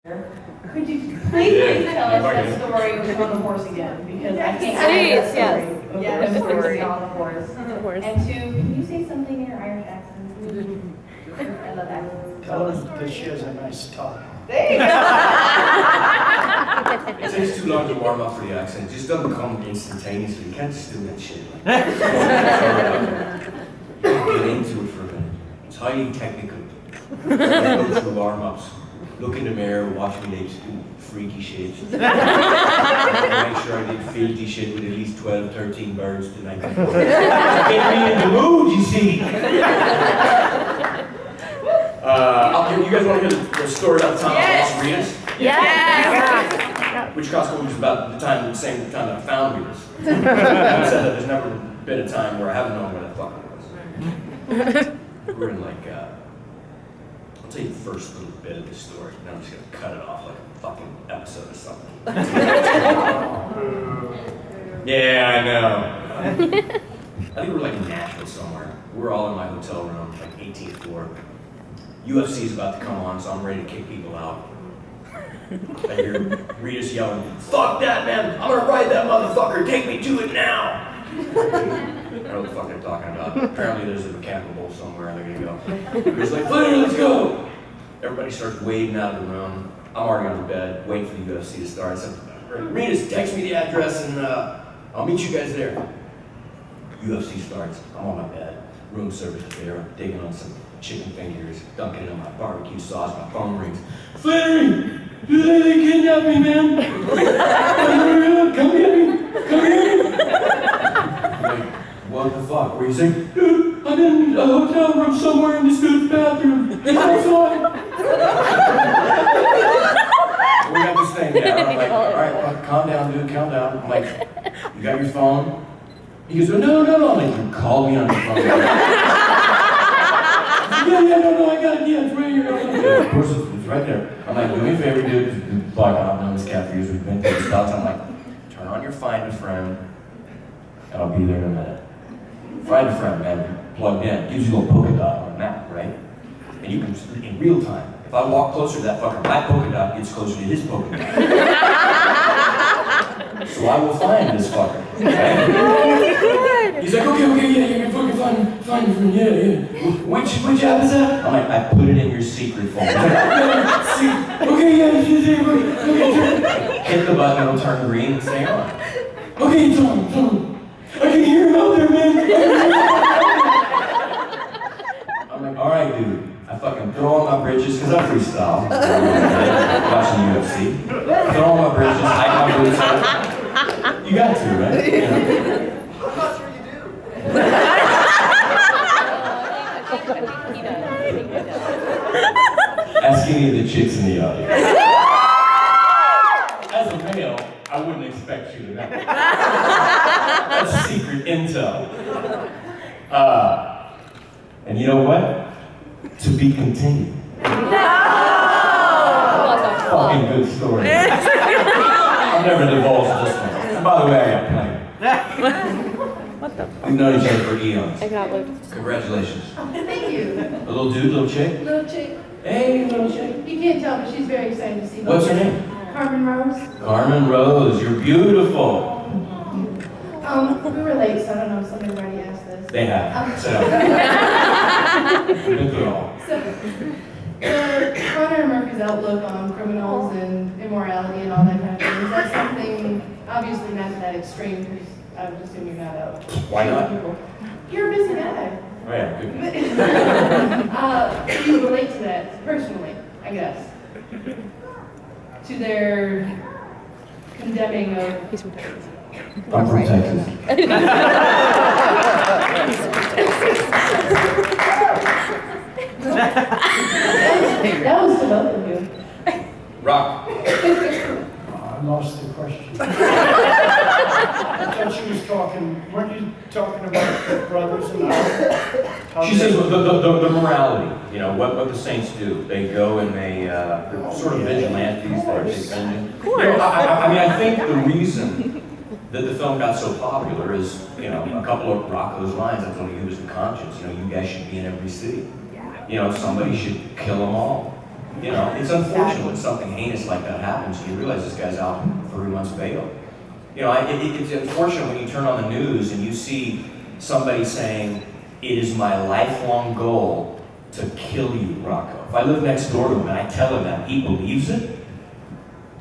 Could you please tell us that story on the horse again? Because I can't get that story. Yes. The story on the horse. And two, can you say something in your Irish accent? I love that. Tell her that she has a nice top. There you go. It takes too long to warm up for the accent. It just doesn't come instantaneously. You can't just do that shit. Get into it for a minute. It's highly technical. Go through warm-ups. Look in the mirror, watch me do freaky shit. Make sure I did filthy shit with at least 12, 13 birds tonight. Get me in the mood, you see. You guys want to hear the story about the time I lost Rita's? Yes. Which costume was about the same time that I found Rita's. I said that there's never been a time where I haven't known where the fuck it was. We were in like, I'll tell you the first little bit of this story, and I'm just gonna cut it off like a fucking episode or something. Yeah, I know. I think we were like in Nashville somewhere. We were all in my hotel room, like 18th floor. UFC is about to come on, so I'm ready to kick people out. I hear Rita's yelling, "Fuck that, man! I'm gonna ride that motherfucker! Take me to it now!" I don't know what the fuck they're talking about. Apparently there's a mechanical bull somewhere and they're gonna go. Rita's like, "Flanery, let's go!" Everybody starts wading out of the room. I'm already on the bed, waiting for the UFC to start. So, Rita's, text me the address and I'll meet you guys there. UFC starts. I'm on my bed. Room service is there. I'm digging on some chicken fingers, dunking it on my barbecue sauce. My phone rings. "Flanery! They kidnapped me, man! Come get me! Come get me!" I'm like, "What the fuck?" Were you saying? "Dude, I'm in a hotel room somewhere in this dude's bathroom. It's outside." We got this thing down. I'm like, "All right, fuck, calm down, dude, calm down." I'm like, "You got your phone?" He goes, "No. I'm like, "You called me on your phone." Yeah, no, I got it, yeah, it's right here. Yeah, of course, it's right there. I'm like, "Do me a favor, dude, fuck, I've known this cat for years, we've been through this stuff." I'm like, "Turn on your Find a Friend, and I'll be there in a minute." Find a Friend, man, plugged in, gives you a little polka dot on a map, right? And you can, in real time, if I walk closer to that fucking black polka dot, it gets closer to his polka dot. So I will find this fucker, right? He's like, okay, yeah, you can fucking find him, yeah. Which app is that? I'm like, "I put it in your secret folder." He's like, "Okay, yeah, hit the button, it'll turn green and stay on. "Okay, it's on. I can hear him out there, man. I'm like, "All right, dude." I fucking throw on my britches, because I'm freestyle. Watching UFC. Throw on my britches, hide my boots out. You got to, right? You know? I'm not sure you do. Ask any of the chicks in the audience. As a male, I wouldn't expect you to know. That's secret intel. And you know what? To be continued. Fucking good story. I'll never divulge this one. And by the way, I got plenty. We've known each other for eons. Congratulations. Thank you. A little dude, little chick? Little chick. Hey, little chick. You can't tell, but she's very excited to see me. What's her name? Carmen Rose. Carmen Rose, you're beautiful. We were late, so I don't know if somebody already asked this. They have. Sit down. We've been through it all. So, Connor Murphy's outlook on criminals and immorality and all that kind of thing, is that something, obviously not to that extreme, because I would assume you're not out. Why not? You're a busy guy. Oh yeah, good. You relate to that personally, I guess. To their condemning of... He's from Texas. I'm from Texas. That was to both of you. Rock. I lost the question. I thought she was talking, weren't you talking about the brothers and how She says the morality, you know, what the saints do. They go and they're sort of vigilantes, they're vengeance. Of course. You know, I mean, I think the reason that the film got so popular is, you know, a couple of Rocco's lines. I told you he was the conscience. You know, you guys should be in every city. You know, somebody should kill them all. You know, it's unfortunate when something heinous like that happens and you realize this guy's out for 3 months bail. You know, it's unfortunate when you turn on the news and you see somebody saying, "It is my lifelong goal to kill you, Rocco." If I live next door to him and I tell him that, he believes it,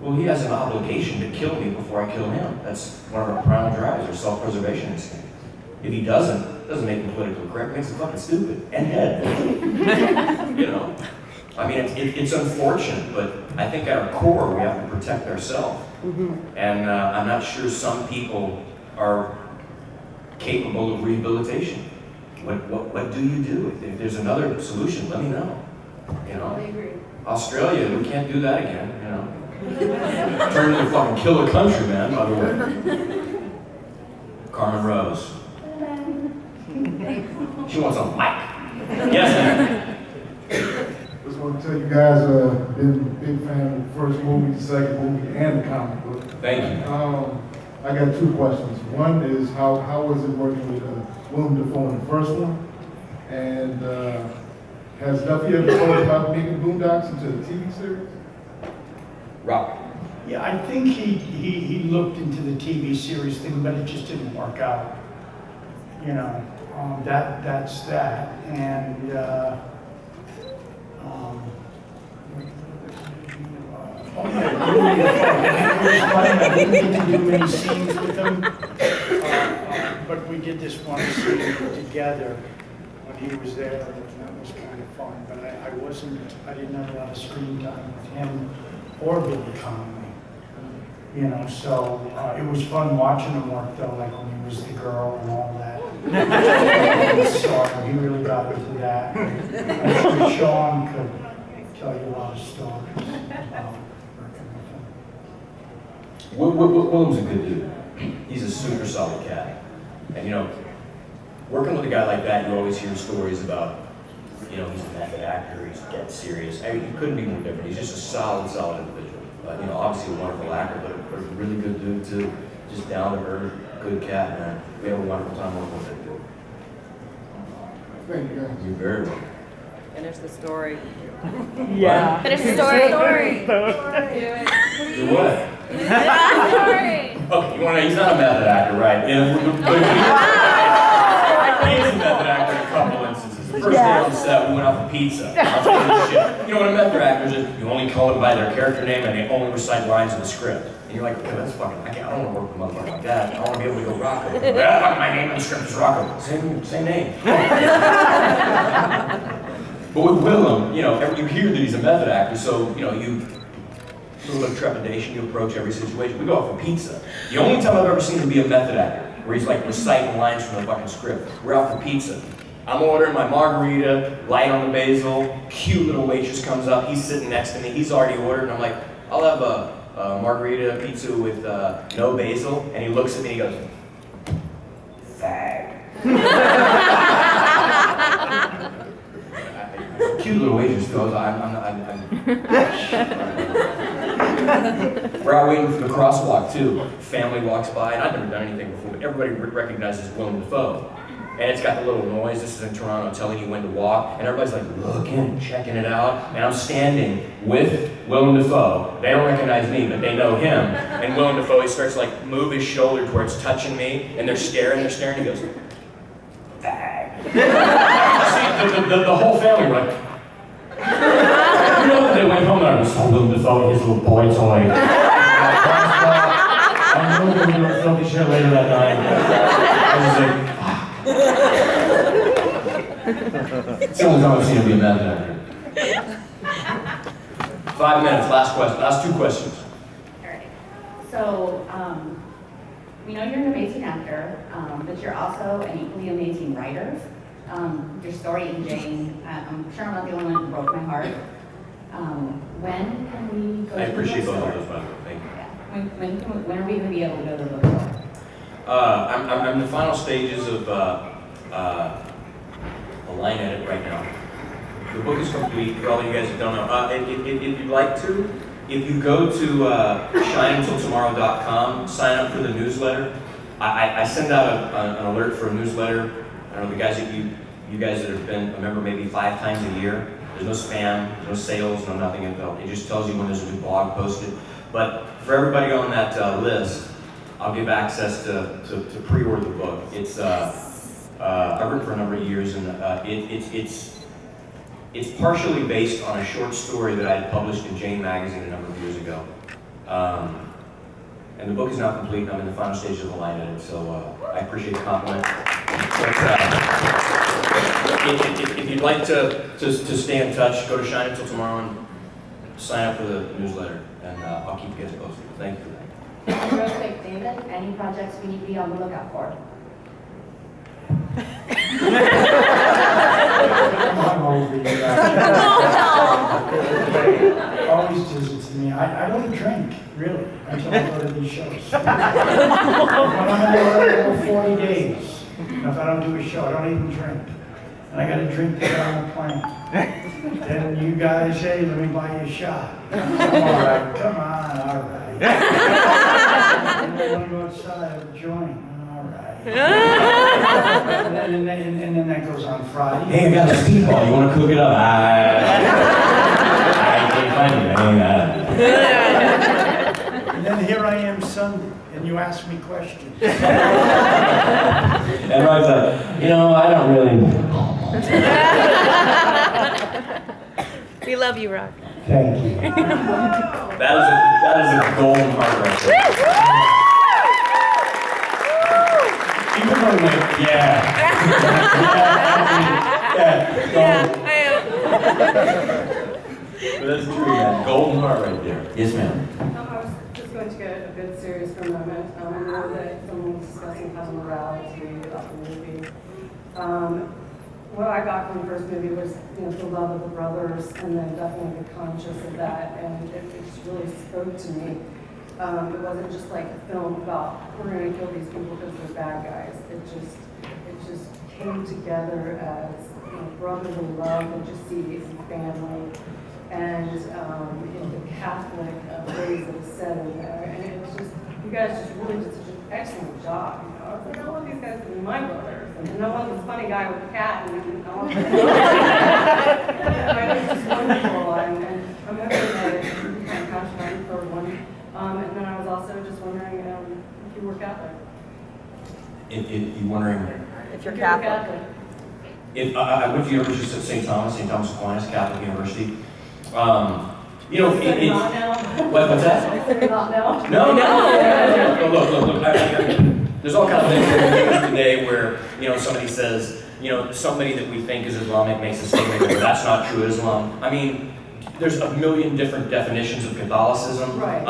well, he has an obligation to kill me before I kill him. That's one of our primal drives, our self-preservation instinct. If he doesn't make him politically correct, it makes him fucking stupid and dead. You know? I mean, it's unfortunate, but I think at our core, we have to protect ourselves. And I'm not sure some people are capable of rehabilitation. What do you do? If there's another solution, let me know. You know? I agree. Australia, we can't do that again, you know? Turn into fucking killer country, man, by the way. Carmen Rose. She wants a mic. Yes, ma'am. Just want to tell you guys, been a big fan of the first movie, the second movie, and the comic book. Thank you. I got 2 questions. One is how was it working with Willem Dafoe in the first one? And has Duffy ever told about making Boondocks into a TV series? Rock. Yeah, I think he looked into the TV series thing, but it just didn't work out. You know, that's that. And oh yeah, it was fun. I didn't get to do many scenes with him, but we did this one scene together when he was there, and that was kind of fun. But I didn't have a lot of screen time with him or Billy Connolly, you know. So it was fun watching him work though, like when he was the girl and all that. So he really got into that. I'm sure Sean could tell you a lot of stories about working with him. Willem's a good dude. He's a super solid cat. And you know, working with a guy like that, you always hear stories about, you know, he's a method actor, he's dead serious. I mean, he couldn't be more different. He's just a solid individual. You know, obviously a wonderful actor, but a really good dude too. Just down to earth, good cat, man. We have a wonderful time working with that dude. Thank you guys. You're very welcome. Finish the story. Yeah. Finish the story. Do what? Story. Okay, you wanna know, he's not a method actor, right? Yeah, but he's a method actor in a couple instances. The first day on set, we went out for pizza. I'll tell you this shit. You know what a method actor is? You only call them by their character name and they only recite lines in the script. And you're like, okay, that's fucking, I don't wanna work with a motherfucker like that. I wanna be able to go Rocco. Yeah, my name in the script is Rocco. Same name. But with Willem, you know, you hear that he's a method actor, so, you know, a little bit of trepidation, you approach every situation. We go out for pizza. The only time I've ever seen him be a method actor, where he's like reciting lines from the fucking script. We're out for pizza. I'm ordering my margarita, light on the basil, cute little waitress comes up, he's sitting next to me, he's already ordered, and I'm like, I'll have a margarita pizza with no basil, and he looks at me and he goes, fag. Cute little waitress goes, We're out waiting for the crosswalk too. Family walks by, and I've never done anything before, but everybody recognizes Willem Dafoe. And it's got the little noise, this is in Toronto, telling you when to walk, and everybody's like looking, checking it out, and I'm standing with Willem Dafoe. They don't recognize me, but they know him. And Willem Dafoe, he starts to like move his shoulder towards touching me, and they're staring, he goes, fag. See, the whole family were like, you know, they went home and I was Willem Dafoe, his little boy toy. I know they were doing filthy shit later that night. I was like, it's the only time I've seen him be a mad actor. 5 minutes, last question, last 2 questions. All right. So, we know you're an amazing actor, but you're also an equally amazing writer. Your story in Jane, I'm sure I'm not the only one who broke my heart. When can we go I to appreciate the both of bookstore? those, by the way. Thank you. Yeah. When are we going to be able to go to the bookstore? I'm in the final stages of a line edit right now. The book is complete, for all of you guys that don't know. If you'd like to, if you go to shineuntiltomorrow.com, sign up for the newsletter. I send out an alert for a newsletter. I don't know, the guys that you guys that have been a member maybe 5 times a year. There's no spam, there's no sales, no nothing. It just tells you when there's a new blog posted. But for everybody on that list, I'll give access to pre-order the book. It's I've written for a number of years, and it's partially based on a short story that I had published in Jane magazine a number of years ago. And the book is now complete. I'm in the final stages of the line edit, so I appreciate the compliment. But, if you'd like to stay in touch, go to Shine until tomorrow and sign up for the newsletter, and I'll keep you guys posted. Thank you. Real quick, David, any projects we need to be on the lookout for? I'm over you. Always visits me. I don't drink, really, until I go to these shows. When I'm in there over 40 days, and if I don't do a show, I don't even drink. And I got to drink to get on the plane. Then you guys say, let me buy you a shot. I'm all right, come on, all right. And I want to go outside, have a joint. All right. And then that goes on Friday. Hey, I got a speedball. You want to cook it up? I can't find it. And then here I am Sunday, and you ask me questions. And Rod's like, I don't really. We love you, Rock. Thank you. That is a golden heart right there. Even though yeah. But that's true, man. Golden heart right there. Yes, ma'am. I was just going to get a bit serious for a moment. I know that someone was discussing kind of morality about the movie. What I got from the first movie was, the love of the brothers, and then definitely the conscience of that, and it just really spoke to me. It wasn't just like a film about we're going to kill these people because they're bad guys. It just came together as brotherly love and just see and family, and the Catholic ways that it's said in there, and it was just you guys just really did such an excellent job. I was like, I want these guys to be my brothers, and no one was a funny guy with a cat, and it was just wonderful, and I'm hoping that it can kind of catch on for one. And then I was also just wondering if you were Catholic. If you're wondering, If you're Catholic. if I went to the University of St. Thomas Aquinas Catholic University. Not now. What's that? Not now. No. Look. There's all kinds of things today where somebody says somebody that we think is Islamic makes a statement that that's not true Islam. I mean, there's a million different definitions of Catholicism. Right.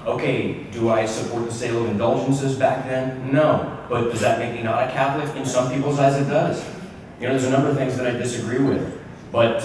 Okay, do I support the sale of indulgences back then? No. But does that make me not a Catholic? In some people's eyes, it does. There's a number of things that I disagree with. But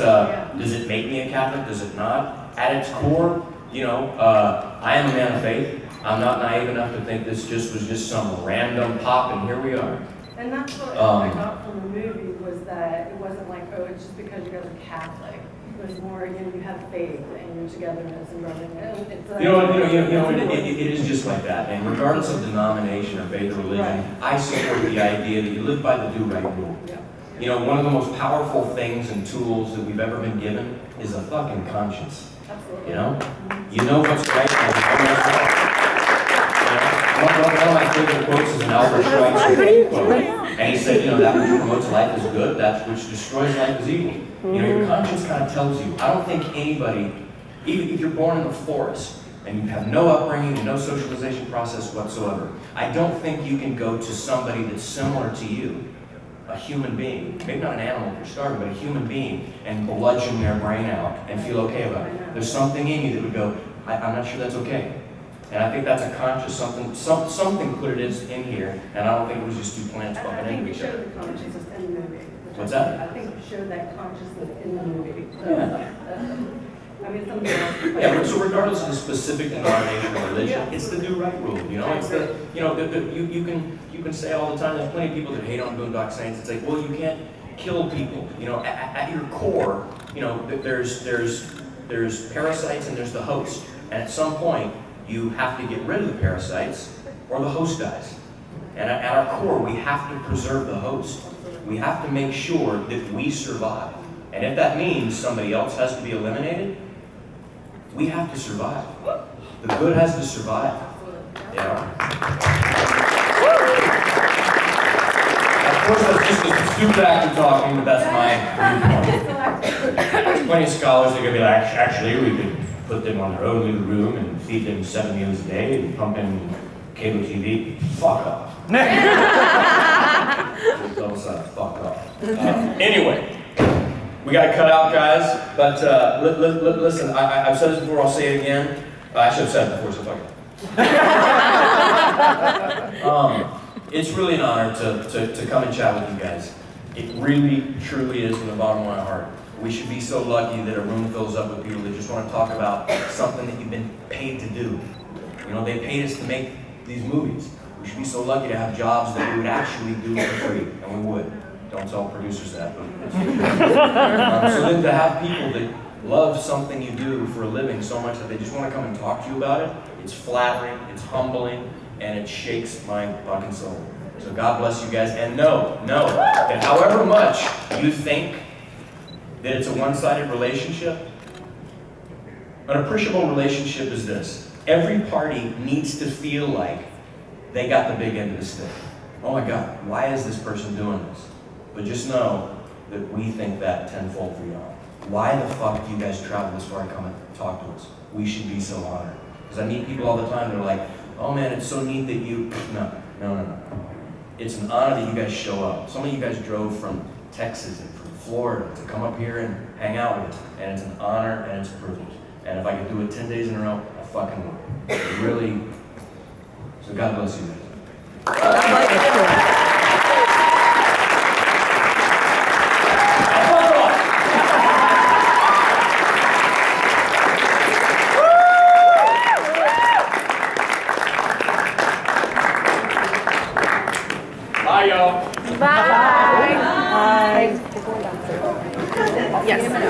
does it make me a Catholic? Does it not? At its core, I am a man of faith. I'm not naive enough to think this was just some random pop, and here we are. And that's what I got from the movie was that it wasn't like, oh, it's just because you guys are Catholic. It was more, you have faith and your togetherness and brotherhood. It is just like that. And regardless of denomination or faith or religion, I support the idea that you live by the do-right rule. Yeah. One of the most powerful things and tools that we've ever been given is a fucking conscience. Absolutely. You know what's right and you know what's wrong. One of my favorite quotes is an Albert Schweitzer quote. And he said, that which promotes life is good, that which destroys life is evil. Your conscience kind of tells you. I don't think anybody, even if you're born in the forest and you have no upbringing and no socialization process whatsoever, I don't think you can go to somebody that's similar to you, a human being, maybe not an animal if you're starving, but a human being, and bludgeon their brain out and feel okay about it. There's something in you that would go, I'm not sure that's okay. And I think that's a conscious something put it in here, and I don't think it was just two planets I bumping think into you each showed other. the consciousness in the movie. What's that? I think you showed that consciousness in the movie. So, Yeah. I mean, something else. Yeah, but so regardless of the specific denomination or religion, it's the do right rule. It's the you can say all the time. There's plenty of people that hate on Boondock Saints. It's like, well, you can't kill people. At your core, there's parasites and there's the host, and at some point you have to get rid of the parasites or the host dies. And at our core, we have to preserve the host. We have to make sure that we survive. And if that means somebody else has to be eliminated, we have to survive. The good has to survive. Yeah. Of course, that's just a stupid actor talking, but that's my viewpoint. There's plenty of scholars that are going to be like, actually, we could put them on their own little room and feed them 7 meals a day and pump in cable TV. Fuck off. Double side, fuck off. Anyway, we got to cut out, guys. But listen, I've said this before, I'll say it again. I should have said it before, so fuck it. It's really an honor to come and chat with you guys. It really, truly is from the bottom of my heart. We should be so lucky that a room fills up with people that just want to talk about something that you've been paid to do. You know, they paid us to make these movies. We should be so lucky to have jobs that we would actually do for free, and we would. Don't tell producers that, but it's true. So then to have people that love something you do for a living so much that they just want to come and talk to you about it, it's flattering, it's humbling, and it shakes my fucking soul. So God bless you guys, and know that however much you think that it's a one-sided relationship, an appreciable relationship is this. Every party needs to feel like they got the big end of the stick. Oh my God, why is this person doing this? But just know that we think that tenfold for y'all. Why the fuck do you guys travel this far and come and talk to us? We should be so honored. Because I meet people all the time that are like, oh man, it's so neat that you... No. It's an honor that you guys show up. Some of you guys drove from Texas and from Florida to come up here and hang out with us. And it's an honor and it's a privilege. And if I could do it 10 days in a row, I fucking would. It really... So God bless you guys. Bye, y'all. Bye. Bye. Yes.